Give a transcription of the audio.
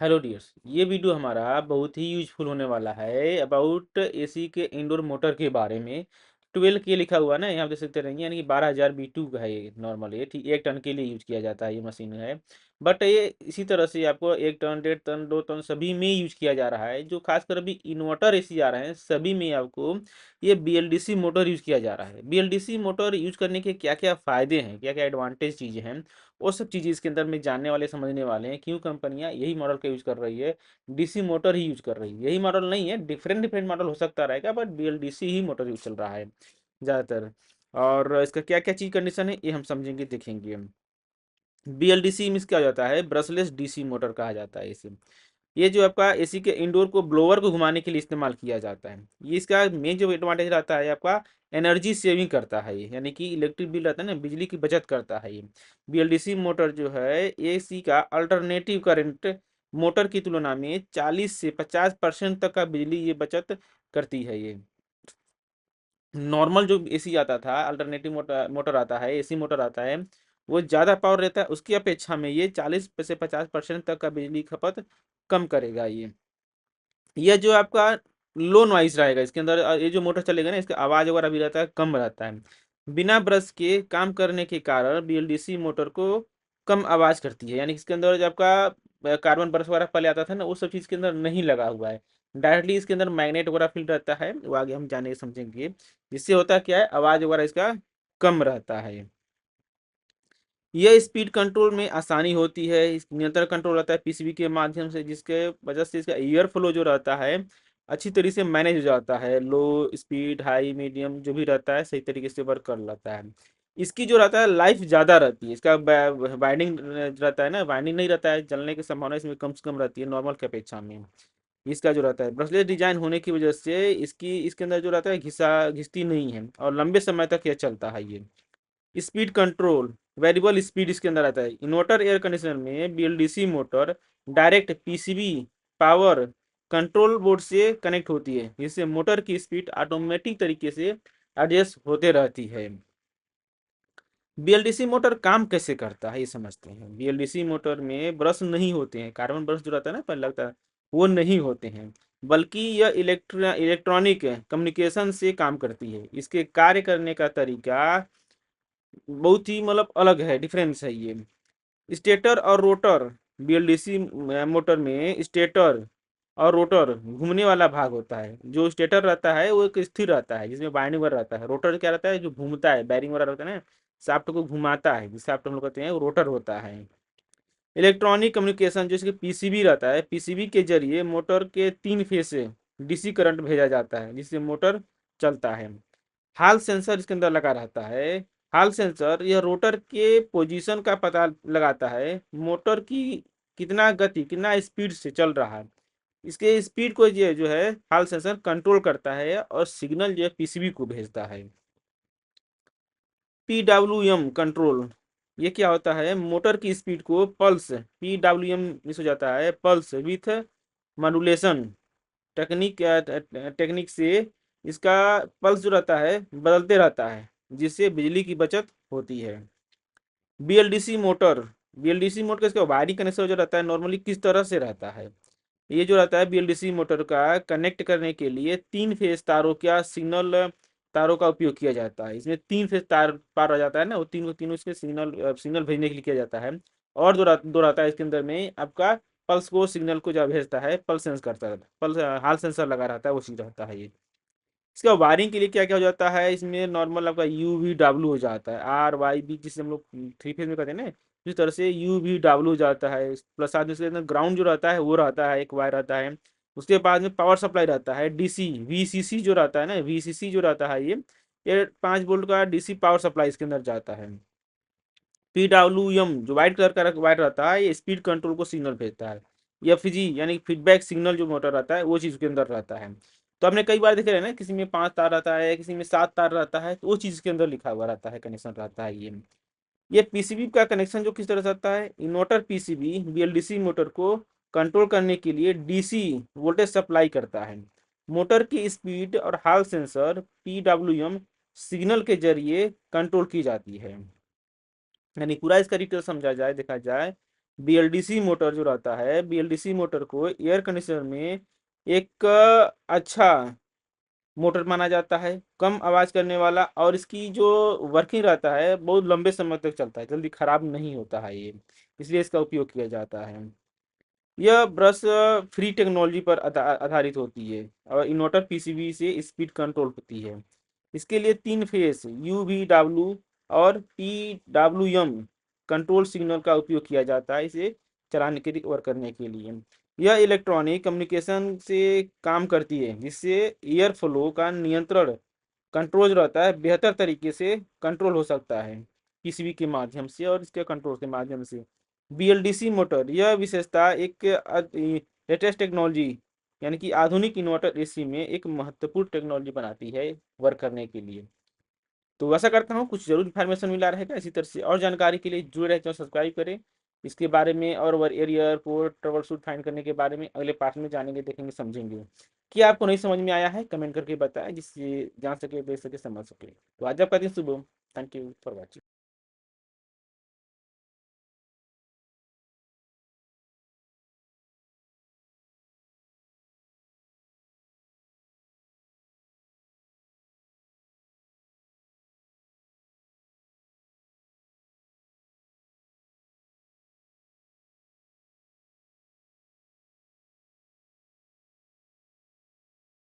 Hello dears, ये video हमारा बहुत ही यूजफुल होने वाला है अबाउट एसी के इंडोर मोटर के बारे में। 12 के लिखा हुआ ना, यहाँ देख सकते रहेंगे, यानी कि 12,000 B2 का है ये। नॉर्मल ये ठीक 1 टन के लिए यूज किया जाता है, ये मशीन है। बट ये इसी तरह से आपको 1 टन, 1.5 टन, 2 टन सभी में यूज किया जा रहा है। जो खासकर अभी इन्वर्टर एसी आ रहे हैं सभी में आपको ये BLDC मोटर यूज किया जा रहा है। BLDC मोटर यूज करने के क्या क्या फायदे हैं, क्या क्या एडवांटेज चीजें हैं, वो सब चीज़ें इसके अंदर में जानने वाले समझने वाले हैं। क्यों कंपनियां यही मॉडल का यूज़ कर रही है, डीसी मोटर ही यूज़ कर रही है। यही मॉडल नहीं है, डिफरेंट डिफरेंट मॉडल हो सकता रहेगा, but BLDC he motor use चल रहा है ज़्यादातर। और इसका क्या क्या चीज़ कंडीशन है ये हम समझेंगे, देखेंगे हम। BLDC मीन्स क्या हो जाता है, ब्रशलेस डीसी मोटर कहा जाता है इसे। ये जो आपका एसी के इंडोर को ब्लोअर को घुमाने के लिए इस्तेमाल किया जाता है। ये इसका मेन जो एडवांटेज रहता है आपका, एनर्जी सेविंग करता है ये, यानी कि इलेक्ट्रिक बिल रहता है ना, बिजली की बचत करता है ये। BLDC मोटर जो है एसी का अल्टरनेटिव करंट मोटर की तुलना में 40 से 50% तक का बिजली ये बचत करती है ये। नॉर्मल जो एसी आता था, अल्टरनेटिव मोटर मोटर आता है, एसी मोटर आता है, वो ज़्यादा पावर रहता है, उसकी अपेक्षा में ये 40 से 50% तक का बिजली खपत कम करेगा ये जो आपका लो नॉइज रहेगा इसके अंदर। ये जो मोटर चलेगा ना, इसका आवाज़ वगैरह भी रहता है, कम रहता है। बिना ब्रश के काम करने के कारण BLDC मोटर को कम आवाज़ करती है, यानी इसके अंदर जो आपका कार्बन ब्रश वगैरह पहले आता था ना, वो सब चीज़ के अंदर नहीं लगा हुआ है। डायरेक्टली इसके अंदर मैग्नेट वगैरह फील्ड रहता है, वो आगे हम जाने समझेंगे। जिससे होता क्या है, आवाज़ वगैरह इसका कम रहता है। यह स्पीड कंट्रोल में आसानी होती है। इस नियंत्रण कंट्रोल रहता है पीसीबी के माध्यम से, जिसके वजह से इसका एयर फ्लो जो रहता है अच्छी तरीके से मैनेज हो जाता है। लो स्पीड, हाई, मीडियम जो भी रहता है सही तरीके से वर्क कर लेता है। इसकी जो रहता है लाइफ ज़्यादा रहती है, इसका वाइंडिंग रहता है ना, वाइंडिंग नहीं रहता है, जलने की संभावना इसमें कम से कम रहती है नॉर्मल की अपेक्षा में। इसका जो रहता है ब्रशलेस डिजाइन होने की वजह से इसकी इसके अंदर जो रहता है घिसती नहीं है, और लंबे समय तक यह चलता है ये। स्पीड कंट्रोल, वेरिएबल स्पीड इसके अंदर आता है। इन्वर्टर एयर कंडीशनर में BLDC motor direct PCB power control board से कनेक्ट होती है, जिससे मोटर की स्पीड ऑटोमेटिक तरीके से एडजस्ट होते रहती है। BLDC मोटर काम कैसे करता है ये समझते हैं। BLDC मोटर में ब्रश नहीं होते हैं, कार्बन ब्रश जो रहता है ना पहले लगता है, वो नहीं होते हैं, बल्कि यह इलेक्ट्रॉनिक कम्युनिकेशन से काम करती है। इसके कार्य करने का तरीका बहुत ही मतलब अलग है, डिफरेंस है ये। स्टेटर और रोटर, BLDC मोटर में स्टेटर और रोटर घूमने वाला भाग होता है। जो स्टेटर रहता है वो एक स्थिर रहता है, जिसमें वाइंडिंग वगैरह रहता है। रोटर क्या रहता है, जो घूमता है, बैरिंग वगैरह रहता है ना, शाफ्ट को घुमाता है, जिस शाफ्ट हम लोग कहते हैं वो रोटर होता है। इलेक्ट्रॉनिक कम्युनिकेशन, जो इसके पीसीबी रहता है, पीसीबी के जरिए मोटर के 3 फेज से DC करंट भेजा जाता है, जिससे मोटर चलता है। हाल सेंसर इसके अंदर लगा रहता है। हाल सेंसर यह रोटर के पोजीशन का पता लगाता है, मोटर की कितना गति, कितना स्पीड से चल रहा है। इसके स्पीड को ये जो है हाल सेंसर कंट्रोल करता है, और सिग्नल जो है पीसीबी को भेजता है। PWM कंट्रोल, ये क्या होता है, मोटर की स्पीड को पल्स, PWM मिस हो जाता है, pulse with modulation technique technique से इसका पल्स जो रहता है बदलते रहता है, जिससे बिजली की बचत होती है। BLDC मोटर, BLDC मोटर का इसका वायरिंग कनेक्शन जो रहता है नॉर्मली किस तरह से रहता है, ये जो रहता है BLDC मोटर का कनेक्ट करने के लिए 3 फेज तारों का सिग्नल तारों का उपयोग किया जाता है। इसमें 3 फेज तार पार आ जाता है ना, वो तीनों तीनों इसके सिग्नल भेजने के लिए किया जाता है। और दो रहता है इसके अंदर में आपका पल्स को, सिग्नल को जब भेजता है, पल्स सेंस करता है, पल्स हाल सेंसर लगा रहता है, वो चीज रहता है ये। इसका वायरिंग के लिए क्या क्या हो जाता है, इसमें नॉर्मल आपका UVW हो जाता है, RYB जिसे हम लोग 3 फेज में कहते हैं ना, इस तरह से UVW हो जाता है। प्लस साथ में इसके अंदर ग्राउंड जो रहता है वो रहता है, एक वायर रहता है। उसके बाद में पावर सप्लाई रहता है, DC VCC जो रहता है ना, VCC जो रहता है ये 5 वोल्ट का DC पावर सप्लाई इसके अंदर जाता है। PWM जो व्हाइट कलर का वायर रहता है, ये स्पीड कंट्रोल को सिग्नल भेजता है। FG यानी फीडबैक सिग्नल जो मोटर रहता है वो चीज़ के अंदर रहता है। तो आपने कई बार देखे है ना, किसी में 5 तार रहता है, किसी में 7 तार रहता है, तो वो चीज़ के अंदर लिखा हुआ रहता है, कनेक्शन रहता है ये पीसीबी का कनेक्शन जो किस तरह से आता है, इन्वर्टर पीसीबी BLDC मोटर को कंट्रोल करने के लिए DC वोल्टेज सप्लाई करता है। मोटर की स्पीड और हाल सेंसर PWM सिग्नल के जरिए कंट्रोल की जाती है। यानी पूरा इसका डिटेल समझा जाए, देखा जाए, बीएलडीसी मोटर जो रहता है, बीएलडीसी मोटर को एयर कंडीशनर में एक अच्छा मोटर माना जाता है, कम आवाज करने वाला, और इसकी जो वर्किंग रहता है बहुत लंबे समय तक चलता है, जल्दी खराब नहीं होता है ये, इसलिए इसका उपयोग किया जाता है। यह ब्रश फ्री टेक्नोलॉजी पर आधारित होती है और इन्वर्टर पीसीबी से स्पीड कंट्रोल होती है। इसके लिए 3 फेस यूवीडब्ल्यू और पीडब्ल्यूएम कंट्रोल सिग्नल का उपयोग किया जाता है इसे चलाने के लिए और करने के लिए। यह इलेक्ट्रॉनिक कम्युनिकेशन से काम करती है, जिससे एयर फ्लो का नियंत्रण कंट्रोल रहता है, बेहतर तरीके से कंट्रोल हो सकता है पीसीबी के माध्यम से और इसके कंट्रोल के माध्यम से। बीएलडीसी मोटर यह विशेषता एक लेटेस्ट टेक्नोलॉजी यानी कि आधुनिक इन्वर्टर एसी में एक महत्वपूर्ण टेक्नोलॉजी बनाती है वर्क करने के लिए। तो ऐसा करता हूँ कुछ जरूर इन्फॉर्मेशन मिला रहेगा, इसी तरह से और जानकारी के लिए जुड़े रहे, चैनल सब्सक्राइब करें। इसके बारे में और वर area airport troubleshoot find करने के बारे में अगले पार्ट में जानेंगे, देखेंगे, समझेंगे। क्या आपको नहीं समझ में आया है कमेंट करके बताएं, जिससे जान सके, देख सके, समझ सके। तो आज आपका दिन शुभ हो। Thank you for watching.